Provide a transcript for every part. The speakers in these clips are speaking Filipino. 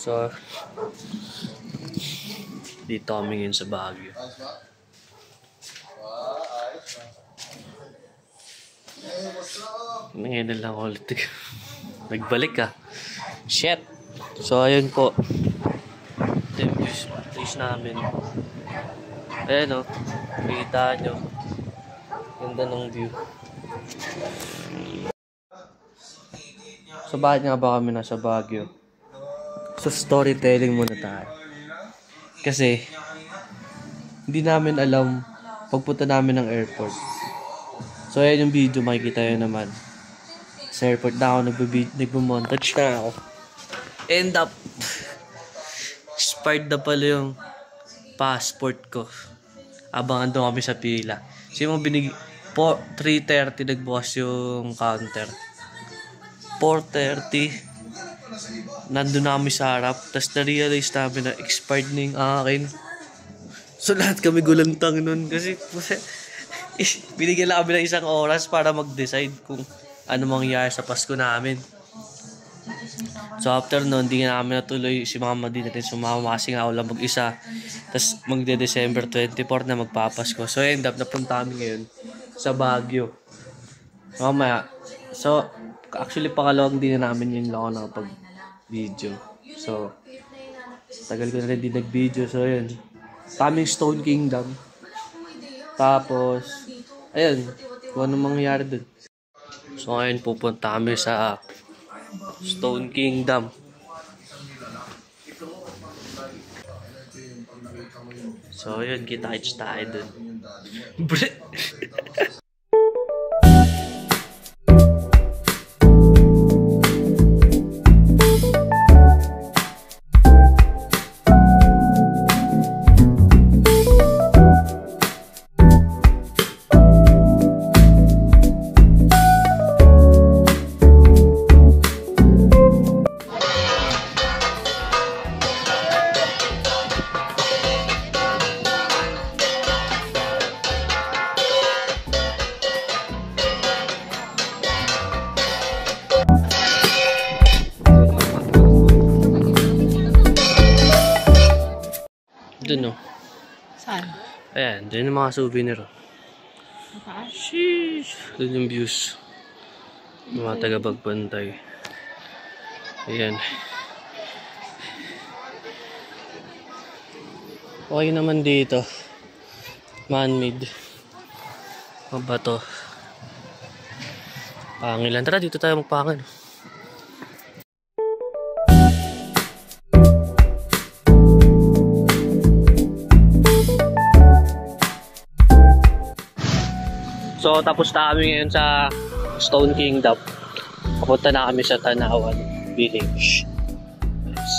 So, dito kami ngayon sa Baguio. Ngayon na lang ulit. Nagbalik ka. Shit! So, ayun po. Ito yung place namin. Ayan o. Kita nyo. Ganda ng view. So, bakit nga ba kami nasa Baguio? So, storytelling muna tayo. Kasi, hindi namin alam pagpunta namin ng airport. So, ayan yung video, makikita nyo naman. Sa airport na ako, nagbo-montage na ako. End up, expired na pala yung passport ko. Abang andun kami sa pila. Kasi mo 3:30 nagbukas yung counter. 4:30, nandun na kami sa harap. Tapos na-realize namin na expired na yung akin. So lahat kami gulantang nun. Kasi binigyan lang kami ng isang oras para mag-decide kung ano mangyayari sa Pasko namin. So after nun, hindi na namin natuloy. Si mama din natin sumama kasi nga ako lang mag-isa. Tapos magde-December 24 na magpapasko. So end up napunta kami ngayon sa Baguio. Mamaya. So actually pakalawang din na namin yun lang ako nakapag-video. So tagal ko na rin din nag-video. So yun. Kaming Stone Kingdom. Tapos ayun. Kung anong mangyayari dun. So ngayon pupunta kami sa Stone Kingdom. So yun, kita-kits tayo dun. Doon o. Saan? Ayan, doon yung mga souvenir o. Sheesh! Doon yung views. Yung mga taga-bagbantay. Ayan. Okay naman dito. Man-made. Mga bato. Pangilan. Tara, dito tayo magpangin. So, tapos na kami ngayon sa Stone Kingdom. Papunta na kami sa Tanawan Village. Yes.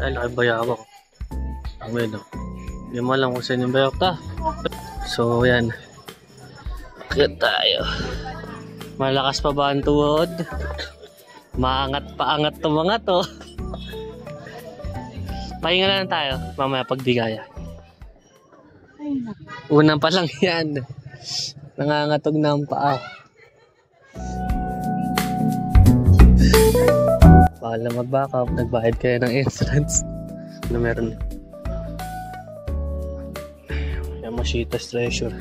Ay, laki bayawak. Ang bueno. Hindi mo alam kung saan yung bayawak ta. So, yan. Kaya tayo. Malakas pa ba ang tuhod? Maangat paangat to mga to. Pahinga na lang tayo. Mamaya pag di kaya. Unang pa lang yan. Nangangatog na ang paa. Bakal na mag-backup. Nagbayad kayo ng entrance. Ano meron? Yamashita's Treasure.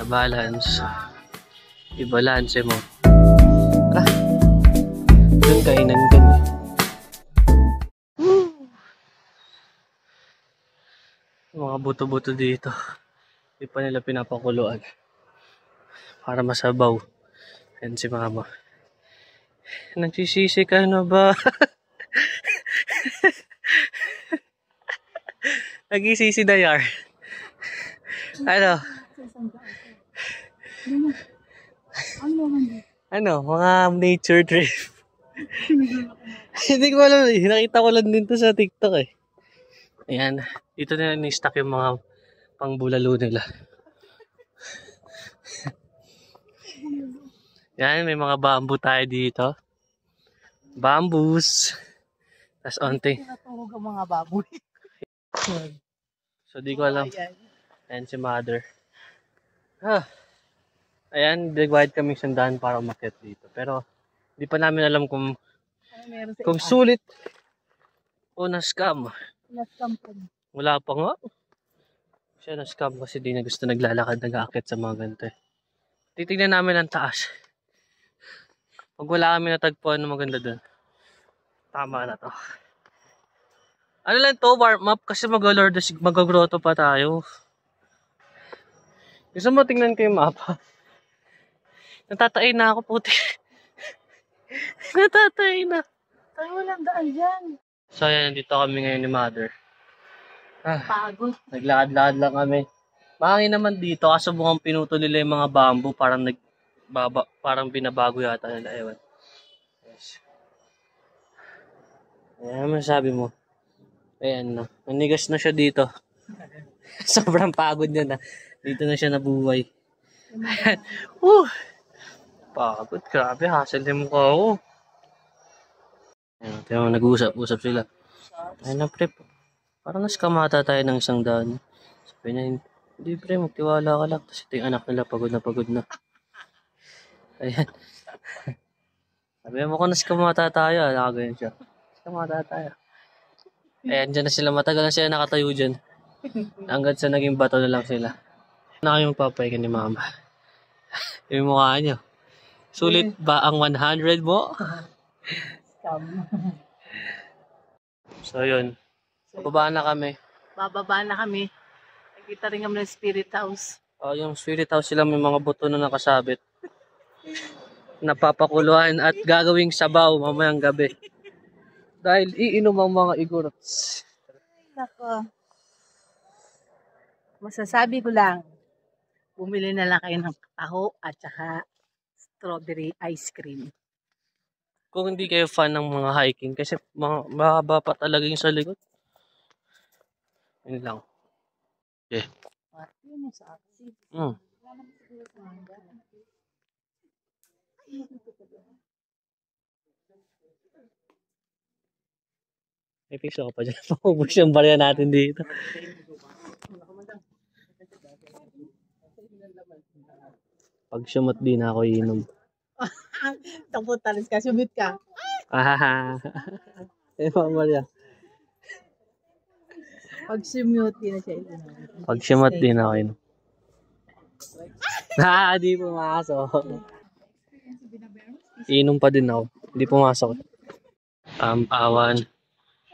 Na-balance. I-balance mo. Tara. Doon kainan dun eh. Mga buto-buto dito. Hindi pa nila pinapakuluan. Para masabaw. Ayan si mama. Nagsisisi ka na ba? Nagsisisi na yar. Ano? Ano, mga nature trip. Hindi ko alam eh. Nakita ko lang din to sa TikTok eh. Ayan. Dito na ni-stock yung mga pangbulalo nila. Yan, may mga bamboo tayo dito. Bamboos. Tapos onte. Tinatulog ang mga baboy. So, di ko alam. Ayan si mother. Ayan, nagbayad kami sandaan para umakyat dito. Pero, di pa namin alam kung sulit o na-scam. Na-scam pa. Wala pa nga. Siya na-scam kasi di na gusto naglalakad, nag-aakyat sa mga ganito. Titignan namin ang taas. Pag wala kami natagpuan na maganda dun, tama na to. Ano lang to, warm up kasi mag-grotto pa tayo. Gusto mo tingnan ko yung mapa? Natatay na ako, puti. Natatay na. Tayo walang daan dyan. So ayan, nandito kami ngayon ni mother. Pagod. Naglakad-lakad lang kami. Mahangin naman dito kaso mukhang pinuto nila yung mga bamboo. Parang binabago yata nila. Ewan. Yes. Ayan, masabi mo. Ayan na. Nanigas na siya dito. Sobrang pagod niya na. Dito na siya nabuhay. Pagod. Grabe. Hassle din mo ka ako. Ayan. Kaya nag-uusap sila. Ayan na, pre. Parang naskamata tayo ng isang daan. Sabi niya, hindi pre, magtiwala ka lang. Tapos ito yung anak nila, pagod na. Ayan. Sabi mo kung naskamata tayo, nakagayon siya. Naskamata tayo. Ayan, dyan na sila. Matagal na sila nakatayo dyan. Hanggang sa naging bato na lang sila. Na kayo magpapahinga ni mama. Yung mukha niyo. Sulit ba ang 100 mo? Scam. So yun. Bababa na kami. Bababa na kami. Nakita rin kami ng spirit house. Yung spirit house sila may mga buto na nakasabit. Napapakuluan at gagawing sabaw mamayang gabi. Dahil iinom ang mga igorots. Nako. Masasabi ko lang, bumili na lang kayo ng taho at saka strawberry ice cream. Kung hindi kayo fan ng mga hiking, kasi mahaba pa talaga yung sa likod. Yun lang. Okay. May piso ka pa dyan. Paubos yung barya natin dito. Pag sumot din ako inom. Takbo talis ka, sumit ka. Eh, Maria. Pag sumute, di na siya inom. Pag sumot din ako inom. Di pumasok. Inom pa din ako. Hindi pumasok. Awan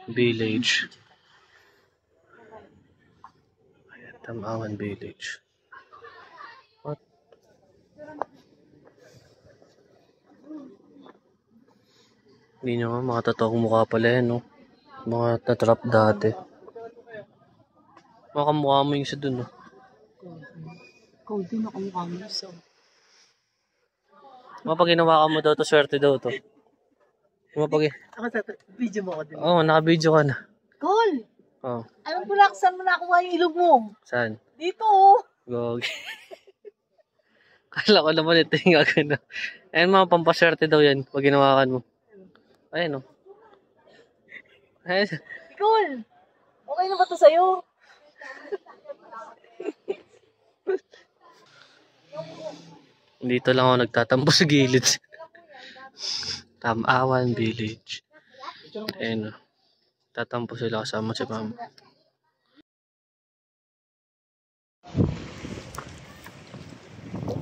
Village. Ayan, Tamawan Village. What? Hindi nyo nga, mga totoong mukha pala yan, no? Mga natrap dati. Mga kamukha mo yung isa dun, no? Ikaw din ako mukha mo so. Mga pag ginawa ka mo daw to, swerte daw to. Mga Ako sa video mo ako din. Oo, naka-video ka na. Call! Oo. Alam ko na saan mo nakuha yung ilog mo. Saan? Dito oh. Gog. Kala ko naman ito yung gagano. Ayan, mga pampaswerte daw yan pag ginawakan mo. Ayan, no? Ayan. Call! Okay na ba ito sa'yo? Dito lang ako nagtatampo sa gilid. Tamawan Village. Ayan, no? Tatampo sila kasama si mama.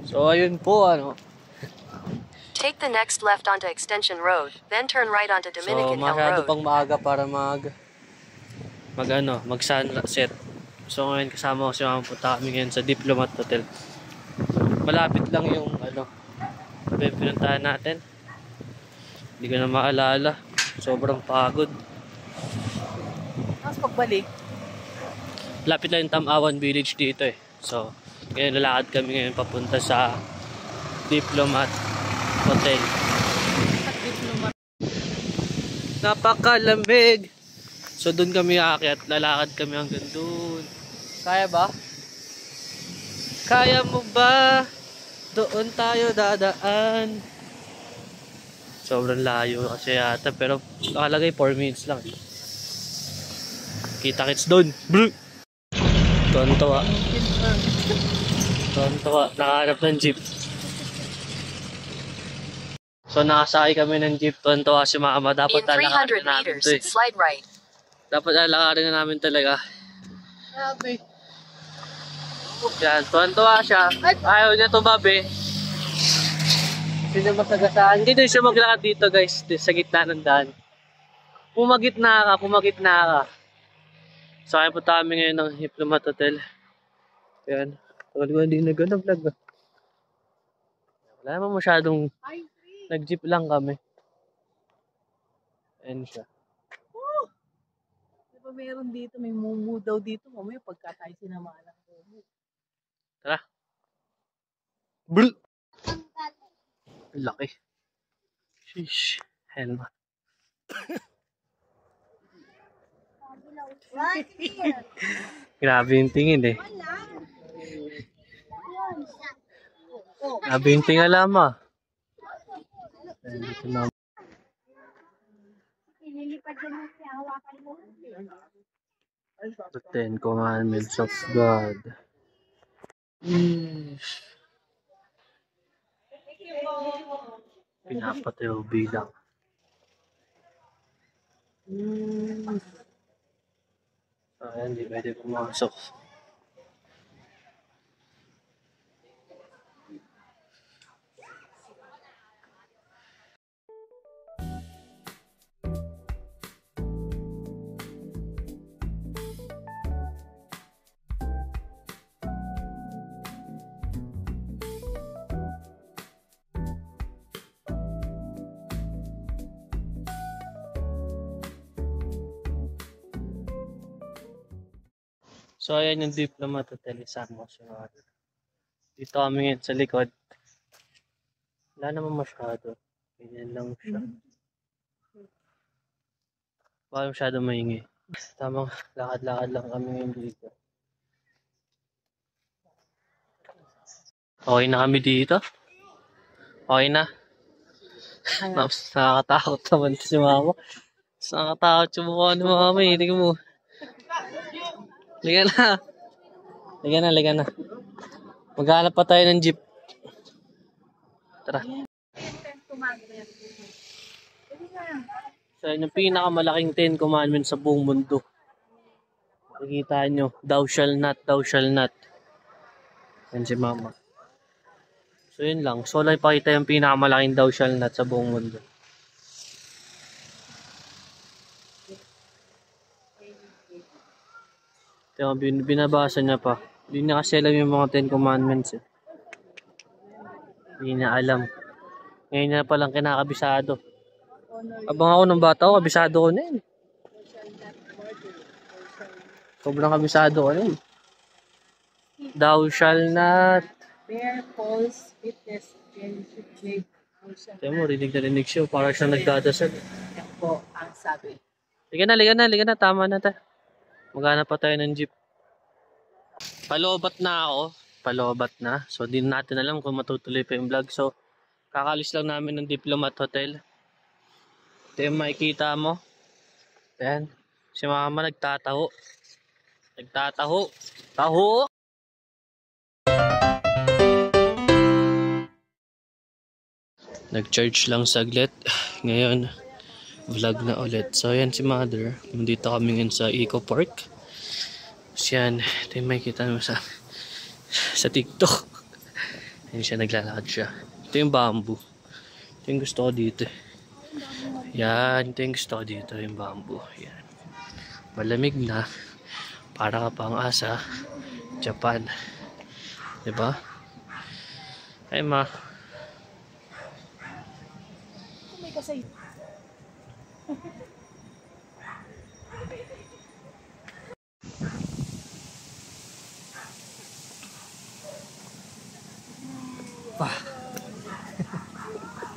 So, ayun po, ano. Take the next left onto Extension Road, then turn right onto So, Dominican Hill masyado Road. pang maaga para mag-sunset. So, ngayon kasama ko si mama, punta kami ngayon sa Diplomat Hotel. Malapit lang yung, pinuntahan natin. Hindi ko na maalala. Sobrang pagod. Tapos pagbalik. Lapit lang yung Tamawan Village dito eh. So, ngayon lalakad kami ngayon papunta sa Diplomat Hotel. Napakalamig! So, doon kami aakyat. Lalakad kami hanggang doon. Kaya ba? Kaya mo ba? Doon tayo dadaan. Sobrang layo kasi yata. Pero nakalagay 4 minutes lang. Kita-kits doon. Bro! Tuwan-tuwa. Tuwan-tuwa. Nakahanap ng jeep. So nakasakay kami ng jeep. Tuwan-tuwa si mama. Dapat In 300 lalakarin na namin meters, ito eh. slide right. Dapat lalakarin na namin talaga. Grabe. Yan, tuwan-tuwa siya. Ayaw niya tumabi. Hindi na masagasaan. Hindi din siya maglakad dito guys. Sa gitna ng daan. Pumagitna ka. So kaya punta kami ngayon ng Diplomat Hotel. Yan. Tagal ko hindi nag-vlog. Wala naman masyadong nag-jeep lang kami. Ayan siya. Di ba meron dito, may mumu daw dito. Mamaya pagka tayo sinamahan ng mumu. Tara. Brr! Laki. Sheesh. Helma. Grabe yung tingin eh. Grabe yung tingala ma. Dito na. The Ten Commandments of God. Pinapatayo bilang. Ayan, di pwede pumasok. So, ayan yung Diplomat Hotel Samos. Dito kami ngayon sa likod. Wala naman masyado. Ganyan lang siya. Wala masyado maingay. Tamang lakad-lakad lang kami ngayon dito. Okay na kami dito? Okay na? Nakakatakot naman si mama. Nakakatakot yung mukha ni mama eh. Tingnan mo. Liga na. Maghanap pa tayo ng jeep. Tara. So, yun yung pinakamalaking 10 commandments sa buong mundo. Makikita nyo, thou shall not. Yan si mama. So, yun lang. So, lang ipakita yung pinakamalaking thou shall not sa buong mundo. Kaya binabasa niya pa. Hindi niya kasi alam yung mga 10 commandments eh. Hindi niya alam. Ngayon na palang kinakabisado. Abang ako ng bata ko, kabisado ko na yun. Sobrang kabisado ko na yun. Thou shall not. Bear false witness against the Kaya mo, rinig na rinig siya. Para siyang nagdadasal. Yan po ang sabi. Liga na. Tama na ta. Maghanap pa tayo ng jeep. Palobat na. So, di natin alam kung matutuloy pa yung vlog. So, kakalis lang namin ng Diplomat Hotel. Ito yung makikita mo. Ayan. Si mama nagtataho. Taho! Nag-charge lang saglit. Ngayon, vlog na ulit. So, ayan si mother. Nandito kami ngayon sa Eco Park. So, yan. Ito yung makikita mo sa TikTok. Ayan siya, naglalakad siya. Ito yung bamboo. Ito yung gusto ko dito. Yan. Ito yung gusto ko dito. Yung bamboo. Yan. Malamig na. Para ka pang asa. Japan. Diba? Ay ma. Kasi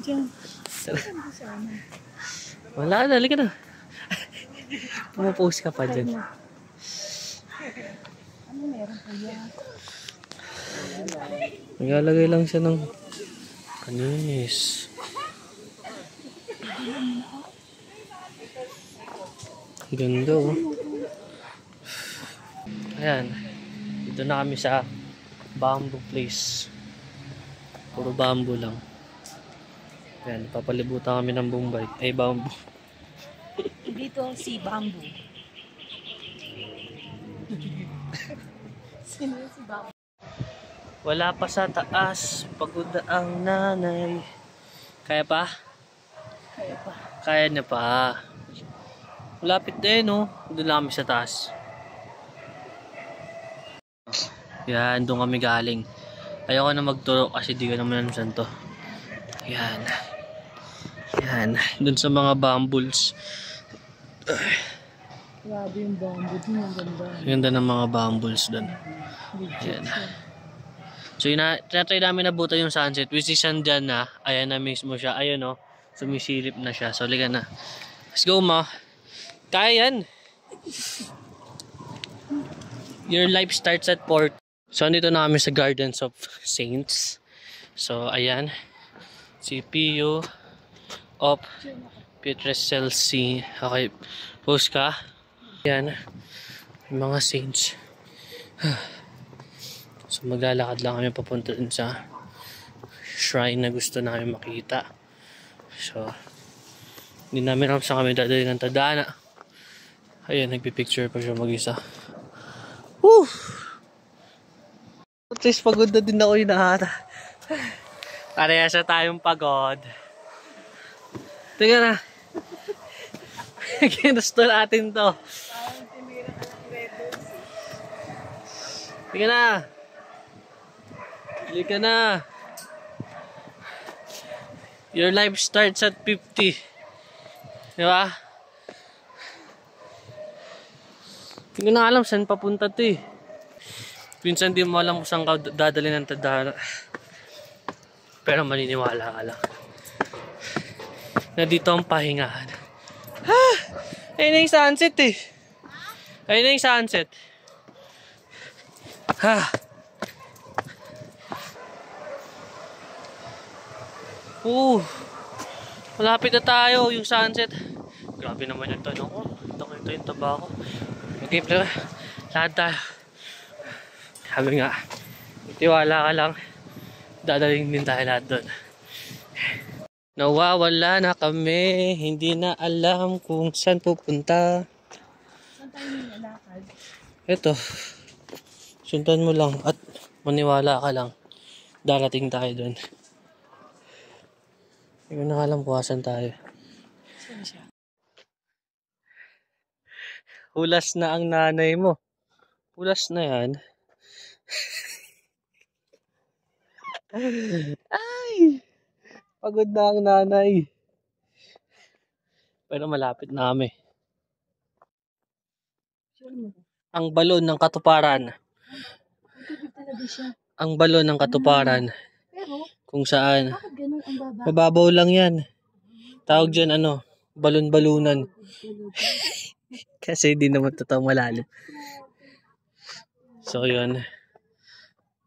Diyan. Wala na, halika na. Pumapost ka pa dyan. Ano meron po yan? Naglalagay lang siya ng kanis. Ganda oh. Ayan. Doon na kami sa bamboo place. Puro bamboo lang. Yan, papalibutan kami ng Bombay. Ay, bamboo. Dito si Bamboo. Sino si Bamboo? Wala pa sa taas. Pagod na ang nanay. Kaya pa? Kaya pa. Kaya niya pa. Malapit na yun, oh. Doon lang kami sa taas. Yan, doon kami galing. Ayoko na magturo kasi di ko naman alam saan to. Yan. Yan. Doon sa mga bambuls. Grabe yung bamboo din. Ang ganda. Ganda ng mga bambuls doon. Yan. So yun na, tinatry namin nabutan yung sunset. Which is andyan na. Ayan na mismo siya. Ayun, oh. Sumisilip na siya. So liga na. Let's go, ma. Kaya yan. Your life starts at port. So andito na kami sa Gardens of Saints. So ayan. Si Pio of Pietrelcina. Okay. Post ka. Ayan. Yung mga saints. So maglalakad lang kami papunta dun sa shrine na gusto namin makita. So hindi namin alam saan kami dadali ng tadhana. Ayan, nagpipicture pa siya mag-isa. Woo! At least pagod na din ako inahata. Parehas na tayong pagod. Tingnan na. Ginusto natin to. Tingnan na. Hindi ka na. Your life starts at 50. Diba? Hindi ko na alam saan papunta to eh. Minsan di mo alam kung saan ka dadali ng tadhana. Pero maniniwala ka lang. Na dito ang pahingahan. Ayun na yung sunset eh. Ayun na yung sunset. Malapit na tayo yung sunset. Grabe naman yung tanong ko. Ito yung taba ko. Okay, pero lahat tayo. Sabi nga, tiwala ka lang. Dadaling din tayo lahat doon. Nawawala na kami. Hindi na alam kung saan pupunta. Saan tayo nilalakad? Ito. Sundan mo lang at maniwala ka lang. Darating tayo doon. Hindi ko na alam kung saan tayo. Saan siya? Hulas na ang nanay mo. Hulas na yan. Ay! Pagod na ang nanay. Pero malapit na kami. Ang balon ng katuparan. Talaga siya. Ang balon ng katuparan. Pero, Kung saan. bakit ganun ang baba? Mababaw lang yan. Tawag dyan balon-balunan. Kasi hindi naman totoo malalim. So yun.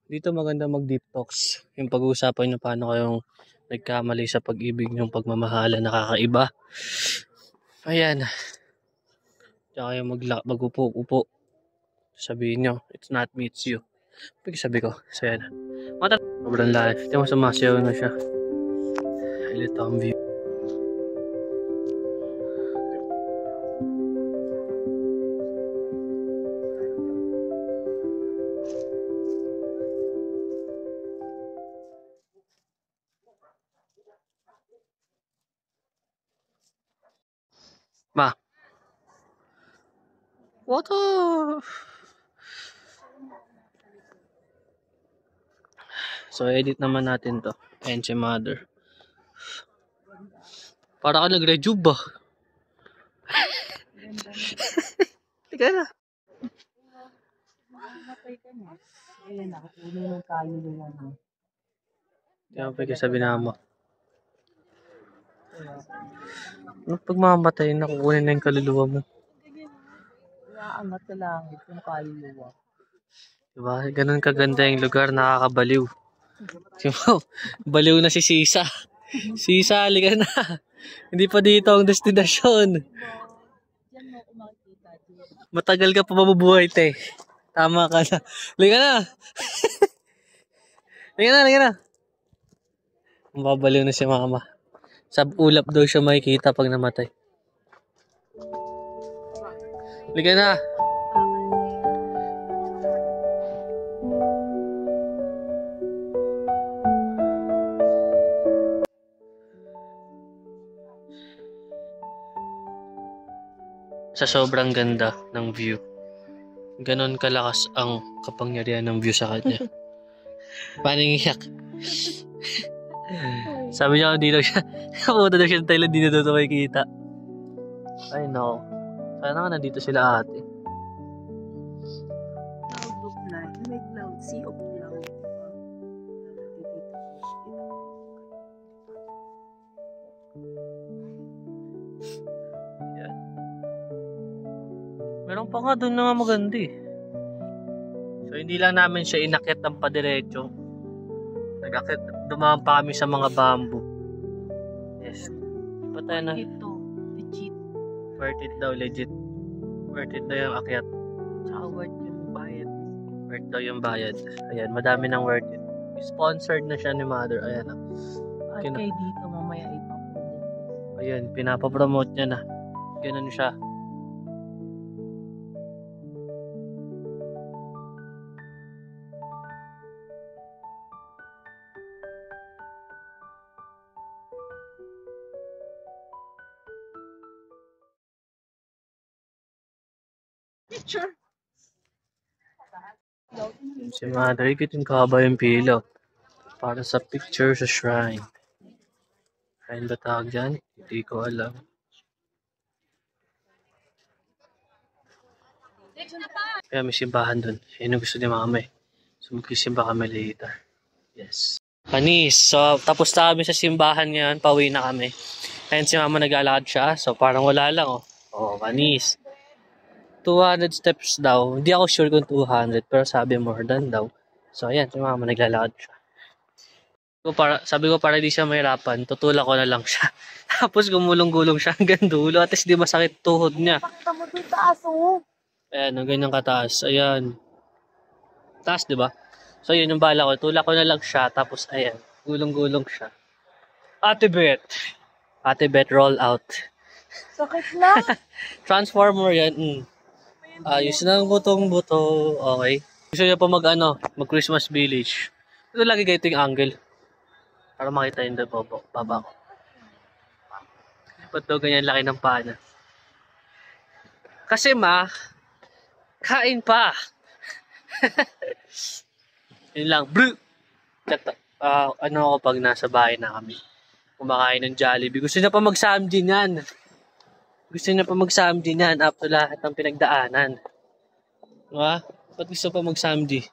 Dito maganda mag-deep talks. Yung pag-uusapan nyo paano kayong nagkamali sa pag-ibig yung pagmamahala nakakaiba. Ayan. Diyan kayo mag-upo-upo. Sabihin nyo, it's not me, it's you. Sabi ko. So yan. Sobrang lahat. Ito mo sumasayaw na siya. Ilito ang view. Ma. Water. So, edit naman natin to. Ayan si mother. Para ka nag-rejuve ba? Tika na. Matay ka na. Ayan, nakapuno ng kayo doon. Diyan pa sabi na mo. Pag mamatay, nakukunin na yung kaluluwa mo. Naaangat sa langit yung kaluluwa. Diba? Ganun kaganda yung lugar, nakakabaliw. Diba? Baliw na si Sisa. Sisa, halika na. Hindi pa dito ang destinasyon. Diyan mo ako makikita. Matagal ka pa mabubuhay, te. Tama ka na. Liga na. Liga na. Mababaliw na si mama. Sa ulap daw siya makikita pag namatay. Liga na. Sa sobrang ganda ng view, ganon kalakas ang kapangyarihan ng view sa kanya. Paano iyak? Sabi niya, hindi daw siya, kapunta daw siya ng Thailand, hindi na daw makikita. Ay, no. Sana nga nandito sila ate. Cloud of night. May cloud. Sea of cloud. Yan. Meron pa nga doon na nga maganda eh. So, hindi lang namin siya inakyat ng padiretso. Nag-akyat, dumaan pa kami sa mga bamboo. Yes. Pa tayo na. Ito. Legit. Worth it daw, legit. Worth it daw yung akyat. Tsaka worth yung bayad. Worth daw yung bayad. Ayan, madami ng worth it. Sponsored na siya ni mother. Ayan. At Kina- kay dito mamaya ipapunin. Ayan, pinapapromote niya na. Ganun siya. Picture. Si mother, ikitin kahaba yung pila. Para sa picture sa shrine. Shrine ba tawag dyan? Hindi ko alam. Kaya may simbahan dun. Yun ang gusto ni mama eh. So magkisimba kami later. Yes. Panis. So tapos na kami sa simbahan ngayon. Pauwi na kami. Ayun si mama naglalakad siya. So parang wala lang oh. Oh, panis. 200 steps daw. Hindi ako sure kung 200. Pero sabi more than daw. So ayan si mama naglalakad siya. Sabi ko para di siya mahirapan. Tutulak ko na lang siya. Tapos gumulong-gulong siya hanggang dulo. At least di masakit tuhod niya. Pakita mo doon taas oh. Ayan, ang ganyang kataas. Ayan. Taas, di ba? So, yun yung bala ko. Tulak ko na lang siya. Tapos, ayan. Gulong-gulong siya. Ate Bet, roll out. Sakit na. Transformer yan. Ayos na ang butong-buto. Okay. Gusto niya pa mag-Christmas village. Ito lagi kayo yung angle. Para makita yung baba ko. Ba't daw ganyan laki ng pana? Kasi kain pa. Yun lang. Ano ako pag nasa bahay na kami. Kumakain ng Jollibee. Gusto niya pa mag-Samjin yan. After lahat ng pinagdaanan. Diba? Ba't gusto pa mag-Samjin?